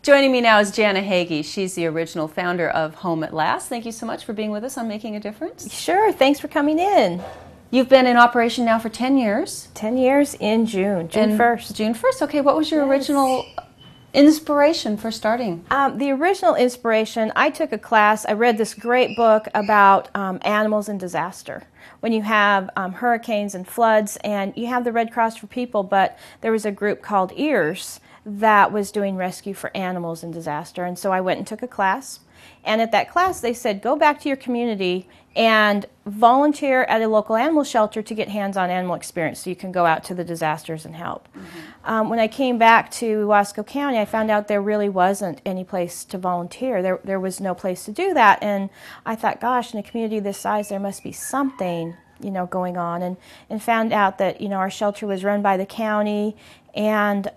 Joining me now is Jana Hagee. She's the original founder of Home at Last. Thank you so much for being with us on Making a Difference. Sure, thanks for coming in. You've been in operation now for 10 years. 10 years in June 1st. June 1st, okay. What was your original inspiration for starting? The original inspiration, I took a class, I read this great book about animals in disaster. When you have hurricanes and floods, and you have the Red Cross for people, but there was a group called EARS that was doing rescue for animals in disaster. And so I went and took a class. And at that class, they said, go back to your community and volunteer at a local animal shelter to get hands-on animal experience so you can go out to the disasters and help. Mm-hmm. When I came back to Wasco County, I found out there really wasn't any place to volunteer. There was no place to do that. And I thought, gosh, in a community this size, there must be something, going on. And found out that, our shelter was run by the county, and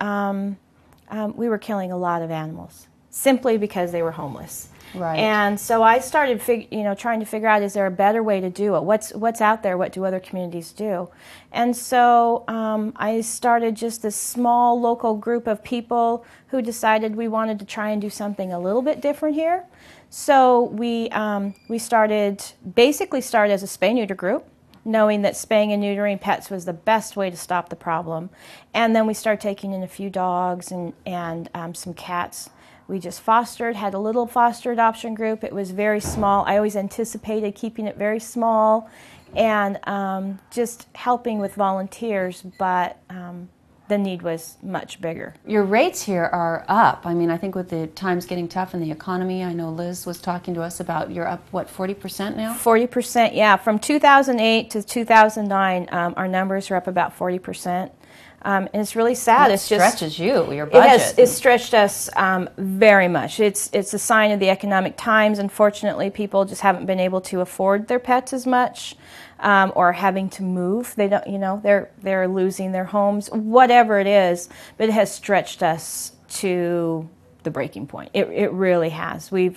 we were killing a lot of animals simply because they were homeless. Right. And so I started, trying to figure out, is there a better way to do it? What's out there? What do other communities do? And so I started just this small local group of people who decided we wanted to try and do something a little bit different here. So we basically started as a spay-neuter group, knowing that spaying and neutering pets was the best way to stop the problem. And then we started taking in a few dogs and some cats. We just had a little foster adoption group. It was very small. I always anticipated keeping it very small and just helping with volunteers, but the need was much bigger. Your rates here are up. I mean, I think with the times getting tough in the economy, I know Liz was talking to us about you're up, 40% now? 40%, yeah. From 2008 to 2009, our numbers are up about 40%. And it's really sad. It stretches your budget. It stretched us very much. It's a sign of the economic times. Unfortunately, people just haven't been able to afford their pets as much, or having to move. They don't, they're losing their homes, whatever it is. But it has stretched us to the breaking point. It really has. We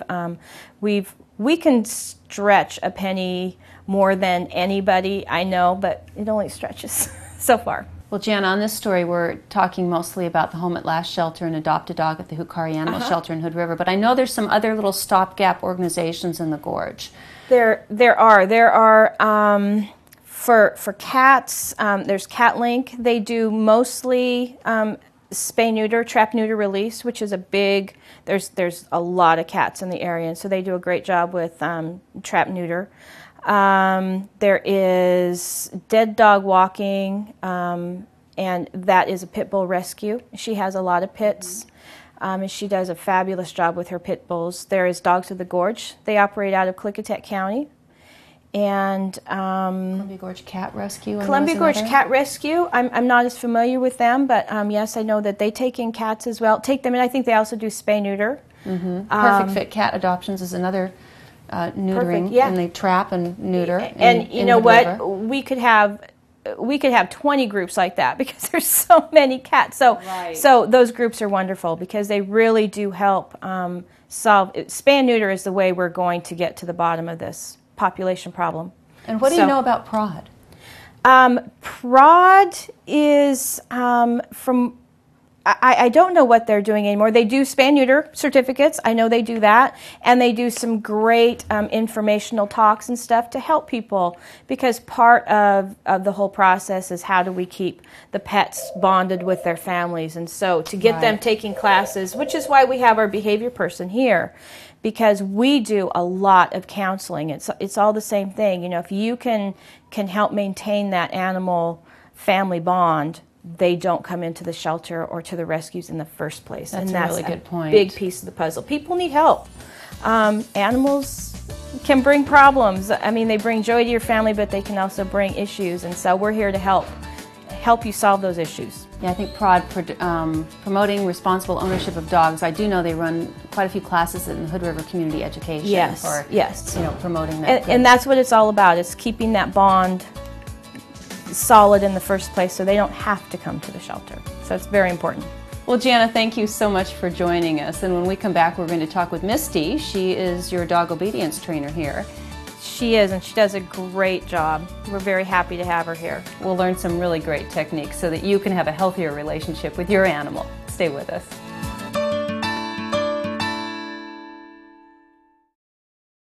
can stretch a penny more than anybody I know, but it only stretches so far. Well, Jana, on this story, we're talking mostly about the Home at Last shelter and Adopt a Dog at the Hukari Animal Shelter in Hood River, but I know there's some other little stopgap organizations in the Gorge. There are for cats. There's Cat Link. They do mostly spay-neuter, trap-neuter release, which is a big. There's a lot of cats in the area, and so they do a great job with trap-neuter. There is Dead Dog Walking, and that is a pit bull rescue. She has a lot of pits, and she does a fabulous job with her pit bulls. There is Dogs of the Gorge. They operate out of Klickitat County. And Columbia Gorge Cat Rescue. Columbia Gorge Cat Rescue. I'm not as familiar with them, but yes, I know that they take in cats as well. Take them in. I think they also do spay-neuter. Mm-hmm. Perfect Fit Cat Adoptions is another neutering, perfect, yeah. And they trap and neuter. And you know what? We could have 20 groups like that because there's so many cats. So those groups are wonderful because they really do help solve. Spay and neuter is the way we're going to get to the bottom of this population problem. And what do you know about PROD? PROD is from. I don't know what they're doing anymore. They do spay and neuter certificates. I know they do that. And they do some great informational talks and stuff to help people, because part of the whole process is how do we keep the pets bonded with their families. And so to get them taking classes, which is why we have our behavior person here, because we do a lot of counseling. It's all the same thing. If you can help maintain that animal family bond, they don't come into the shelter or to the rescues in the first place. That's a really good point. Big piece of the puzzle. People need help. Animals can bring problems. I mean, they bring joy to your family, but they can also bring issues. And so we're here to help you solve those issues. Yeah, I think PROD, promoting responsible ownership of dogs. I do know they run quite a few classes in the Hood River Community Education. Yes. Promoting that. And that's what it's all about. It's keeping that bond solid in the first place so they don't have to come to the shelter. So it's very important. Well, Jana, thank you so much for joining us. And when we come back, we're going to talk with Misty. She is your dog obedience trainer here. She is, and she does a great job. We're very happy to have her here. We'll learn some really great techniques so that you can have a healthier relationship with your animal. Stay with us.